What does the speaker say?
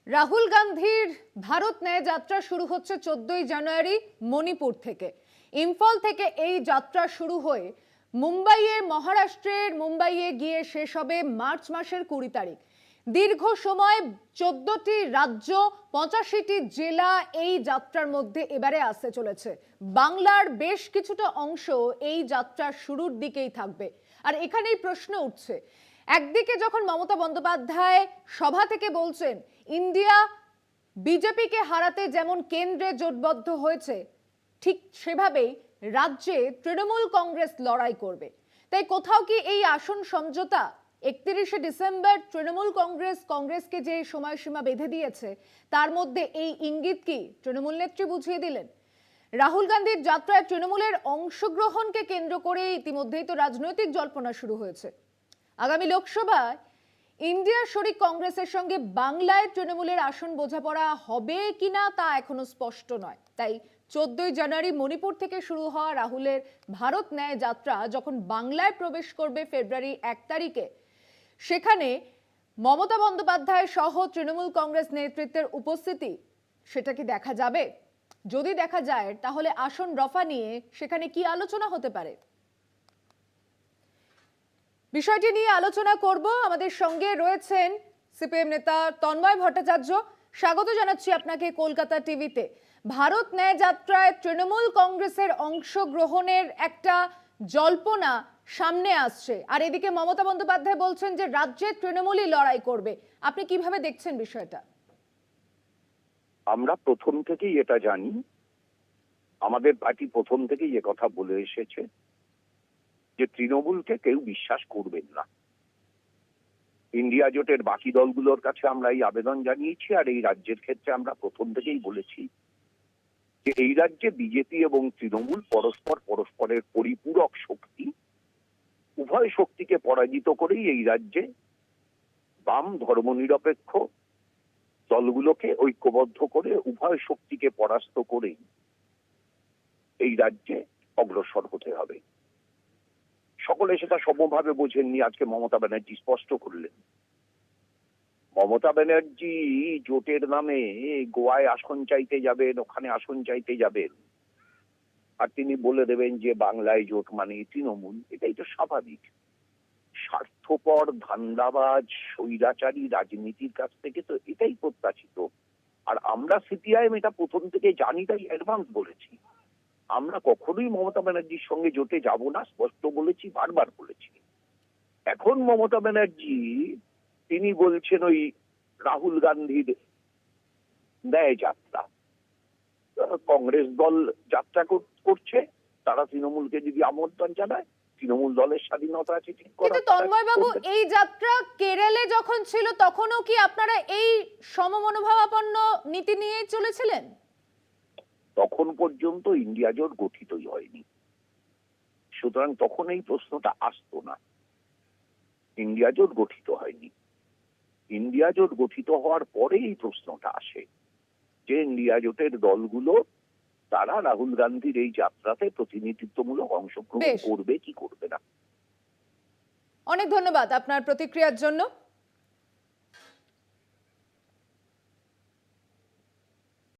রাহুল গান্ধীর ভারত ন্যায় যাত্রা শুরু হচ্ছে 14ই জানুয়ারি মণিপুর থেকে। ইম্ফল থেকে এই যাত্রা শুরু হয়ে মহারাষ্ট্রের মুম্বাইয়ে গিয়ে শেষ হবে মার্চ মাসের 20 তারিখ। দীর্ঘ সময় 14টি রাজ্য 85টি জেলা এই যাত্রার মধ্যে এবারে আসতে চলেছে। বাংলার বেশ কিছুটা অংশ এই যাত্রার শুরুর দিকেই থাকবে। আর এখানেই প্রশ্ন উঠছে, একদিকে যখন মমতা বন্দ্যোপাধ্যায় সভা থেকে বলছেন ইন্ডিয়া বিজেপিকে হারাতে যেমন কেন্দ্রে জোটবদ্ধ হয়েছে, ঠিক সেভাবেই রাজ্যে তৃণমূল কংগ্রেস লড়াই করবে। তাই কোথাও কি এই আসন সমঝোতা 31শে ডিসেম্বর তৃণমূল কংগ্রেসকে যে সময়সীমা বেঁধে দিয়েছে, তার মধ্যে এই ইঙ্গিত কি তৃণমূল নেত্রী বুঝিয়ে দিলেন? রাহুল গান্ধীর যাত্রায় তৃণমূলের অংশগ্রহণকে কেন্দ্র করে ইতিমধ্যেই তো রাজনৈতিক জল্পনা শুরু হয়েছে। আগামী লোকসভায় ইন্ডিয়া শরিক কংগ্রেসের সঙ্গে বাংলায় তৃণমূলের আসন বোঝাপড়া হবে কিনা তা এখনো স্পষ্ট নয়। তাই 14ই জানুয়ারি মণিপুর থেকে শুরু হওয়া রাহুলের ভারত ন্যায় যাত্রা যখন বাংলায় প্রবেশ করবে ফেব্রুয়ারি 1 তারিখে, সেখানে মমতা বন্দ্যোপাধ্যায় সহ তৃণমূল কংগ্রেস নেতৃত্বের উপস্থিতি, সেটা কি দেখা যাবে? যদি দেখা যায় তাহলে আসন রফা নিয়ে সেখানে কি আলোচনা হতে পারে? বিষয়টি নিয়ে আলোচনা করব। আমাদের সঙ্গে রয়েছেন সিপিএম নেতা তন্ময় ভট্টাচার্য। স্বাগত জানাচ্ছি আপনাকে কলকাতা টিভিতে। ভারত ন্যায় যাত্রায় তৃণমূল কংগ্রেসের অংশগ্রহণের একটা জল্পনা সামনে আসছে, আর এদিকে মমতা বন্দ্যোপাধ্যায় বলছেন যে রাজ্যে তৃণমূলই লড়াই করবে। আপনি কিভাবে দেখছেন বিষয়টা? আমরা প্রথম থেকেই এটা জানি, আমাদের পার্টি প্রথম থেকেই এ কথা বলে এসেছে যে তৃণমূলকে কেউ বিশ্বাস করবেন না। ইন্ডিয়া জোটের বাকি দলগুলোর কাছে আমরা এই আবেদন জানিয়েছি, আর এই রাজ্যের ক্ষেত্রে আমরা প্রথম থেকেই বলেছি যে এই রাজ্যে বিজেপি এবং তৃণমূল পরস্পরের পরিপূরক শক্তি। উভয় শক্তিকে পরাজিত করেই এই রাজ্যে বাম ধর্মনিরপেক্ষ দলগুলোকে ঐক্যবদ্ধ করে উভয় শক্তিকে পরাস্ত করেই এই রাজ্যে অগ্রসর হতে হবে। সকলে সেটা সমভাবে বোঝেননি, আজকে মমতা ব্যানার্জি স্পষ্ট করলেন। মমতা ব্যানার্জি জোটের নামে গোয়ায় আসন চাইতে যাবেন, ওখানে আসন চাইতে যাবেন, আর তিনি বলে দেবেন যে বাংলায় জোট মানে তৃণমূল। এটাই তো স্বাভাবিক। স্বার্থপর ধান্দাবাজ স্বৈরাচারী রাজনীতির কাছ থেকে তো এটাই প্রত্যাশিত। আর আমরা সিপিআইএম এটা প্রথম থেকে জানি, তাই অ্যাডভান্স বলেছি আমরা কখনোই মমতা ব্যানার্জির সঙ্গে জোটে যাব না, স্পষ্ট বলেছি, বারবার বলেছি। এখন মমতা ব্যানার্জি তিনি বলছেন ওই রাহুল গান্ধীর ন্যায় যাত্রা। কংগ্রেস দল যাত্রা করছে, তারা তৃণমূলকে যদি আমন্ত্রণ জানায়, তৃণমূল দলের স্বাধীনতা আছে ঠিক করা। কিন্তু তন্ময় বাবু, এই যাত্রা কেরলে যখন ছিল তখনও কি আপনারা এই সমমনোভাবাপন্ন নীতি নিয়ে চলেছিলেন? তখন পর্যন্ত ইন্ডিয়া জোট গঠিতই হয়নি, সুতরাং তখন এই প্রশ্নটা আসতো না। ইন্ডিয়া জোট গঠিত হয়নি। ইন্ডিয়া জোট গঠিত হওয়ার পরে এই প্রশ্নটা আসে যে ইন্ডিয়া জোটের দলগুলো তারা রাহুল গান্ধীর এই যাত্রাতে প্রতিনিধিত্বমূলক অংশগ্রহণ করবে কি করবে না। অনেক ধন্যবাদ আপনার প্রতিক্রিয়ার জন্য।